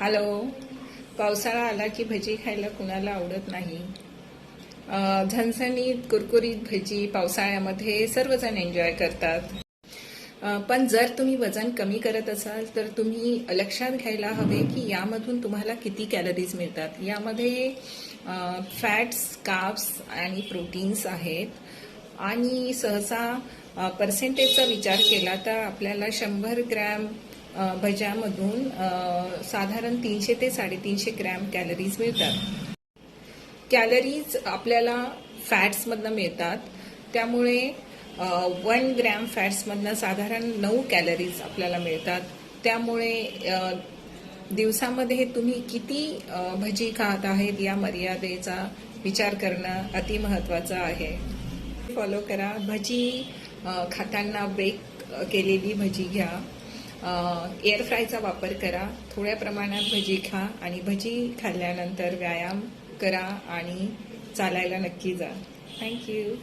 Hello. पावसाळा आला की भजी खायला कुणाला आवडत नाही. झणझणीत कुरकुरीत भजी पावसाळ्यामध्ये सर्वजण एन्जॉय करतात. पण जर तुम्ही वजन कमी करत असाल तर तुम्ही लक्षात घ्यायला हवे की यामधून तुम्हाला किती कॅलरीज मिळतात. यामध्ये फॅट्स, कार्ब्स आणि प्रोटीन्स आहेत. आणि सहसा पर्सेंटेजचा विचार केला तर आपल्याला 100 ग्रॅम भज्यामधून साधारण 300 ते 350 ग्रॅम कॅलरीज मिळतात. कॅलरीज आपल्याला फॅट्समधनं मिळतात, त्यामुळे 1 ग्रॅम फॅट्समधनं साधारण 9 कॅलरीज आपल्याला मिळतात. त्यामुळे दिवसामध्ये तुम्ही किती भजी खात आहेत या मर्यादेचा विचार करणं अतिमहत्त्वाचं आहे. फॉलो करा. भजी खाताना बेक केलेली भजी घ्या. एअर फ्रायचा वापर करा. थोड्या प्रमाणात भजी खा आणि भजी खाल्ल्यानंतर व्यायाम करा आणि चालायला नक्की जा. थँक्यू.